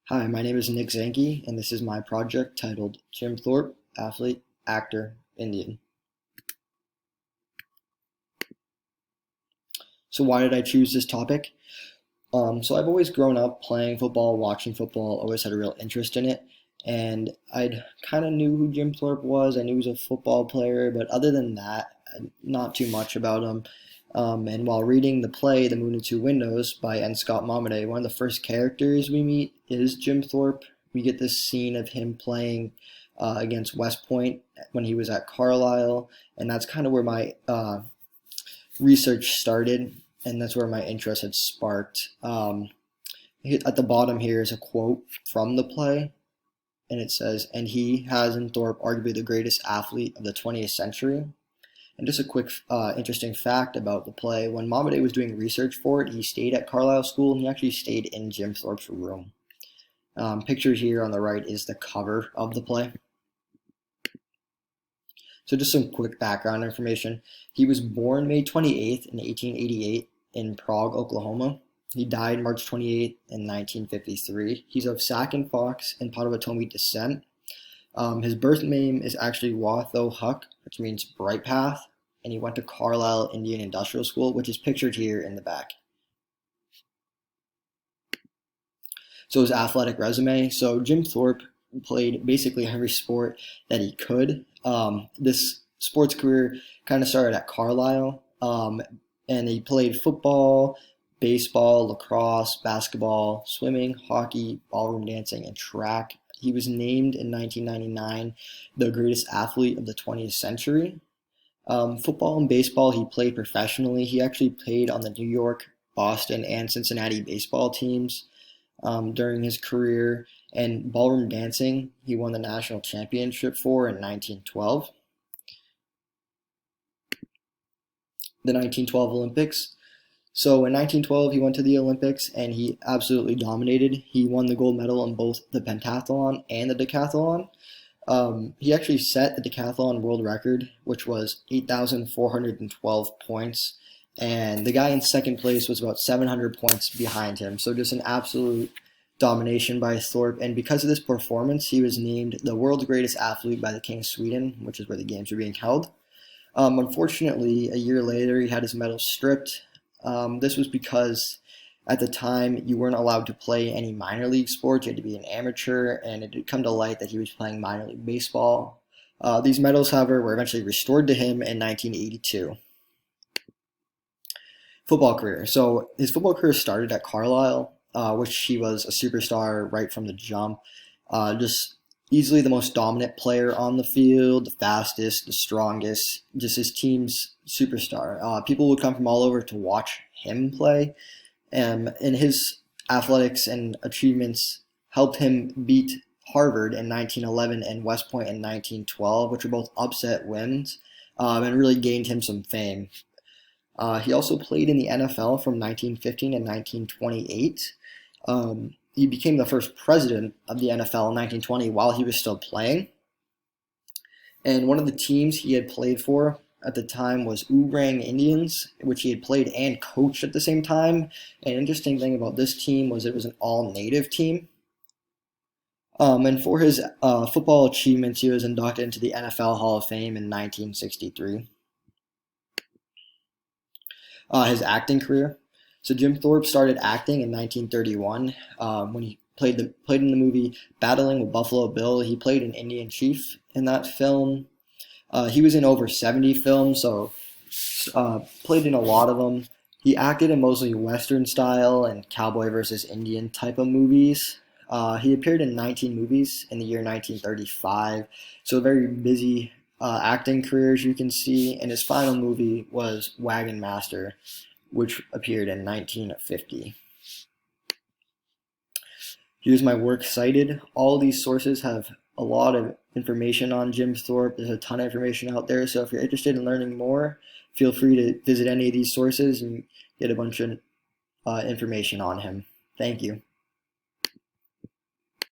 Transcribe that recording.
Hi, my name is Nick Zanke, and this is my project titled Jim Thorpe, Athlete, Actor, Indian. So why did I choose this topic? So I've always grown up playing football, watching football, always had a real interest in it, and I'd kind of knew who Jim Thorpe was. I knew he was a football player, but other than that, not too much about him. And while reading the play The Moon and Two Windows by N. Scott Momaday, one of the first characters we meet is Jim Thorpe. We get this scene of him playing against West Point when he was at Carlisle, and that's kind of where my research started, and that's where my interest had sparked. At the bottom here is a quote from the play, and it says, "And he has in Thorpe arguably the greatest athlete of the 20th century." And just a quick interesting fact about the play, when Momaday was doing research for it, he stayed at Carlisle School, and he actually stayed in Jim Thorpe's room. Pictured here on the right is the cover of the play. So just some quick background information. He was born May 28th in 1888 in Prague, Oklahoma. He died March 28th in 1953. He's of Sac and Fox and Potawatomi descent. His birth name is actually Watho Huck, which means bright path, and he went to Carlisle Indian Industrial School, which is pictured here in the back. So his athletic resume. So Jim Thorpe played basically every sport that he could. This sports career kind of started at Carlisle, and he played football, baseball, lacrosse, basketball, swimming, hockey, ballroom dancing, and track. He was named in 1999 the greatest athlete of the 20th century. Football and baseball, he played professionally. He actually played on the New York, Boston, and Cincinnati baseball teams during his career. And ballroom dancing, he won the national championship for in 1912. The 1912 Olympics. So in 1912, he went to the Olympics and he absolutely dominated. He won the gold medal in both the pentathlon and the decathlon. He actually set the decathlon world record, which was 8,412 points. And the guy in second place was about 700 points behind him. So just an absolute domination by Thorpe. And because of this performance, he was named the world's greatest athlete by the King of Sweden, which is where the games were being held. Unfortunately, a year later, he had his medal stripped. This was because at the time you weren't allowed to play any minor league sports. You had to be an amateur, and it had come to light that he was playing minor league baseball. These medals, however, were eventually restored to him in 1982. Football career. So his football career started at Carlisle, which he was a superstar right from the jump. Just easily the most dominant player on the field, the fastest, the strongest, just his team's superstar. People would come from all over to watch him play, and his athletics and achievements helped him beat Harvard in 1911 and West Point in 1912, which were both upset wins, and really gained him some fame. He also played in the NFL from 1915 to 1928. He became the first president of the NFL in 1920 while he was still playing. And one of the teams he had played for at the time was Oorang Indians, which he had played and coached at the same time. An interesting thing about this team was it was an all-native team. And for his football achievements, he was inducted into the NFL Hall of Fame in 1963. His acting career. So Jim Thorpe started acting in 1931 when he played in the movie Battling with Buffalo Bill. He played an Indian chief in that film. He was in over 70 films, so played in a lot of them. He acted in mostly Western style and cowboy versus Indian type of movies. He appeared in 19 movies in the year 1935, so a very busy acting career, as you can see. And his final movie was Wagon Master, which appeared in 1950. Here's my work cited. All these sources have a lot of information on Jim Thorpe. There's a ton of information out there, so if you're interested in learning more, feel free to visit any of these sources and get a bunch of information on him. Thank you.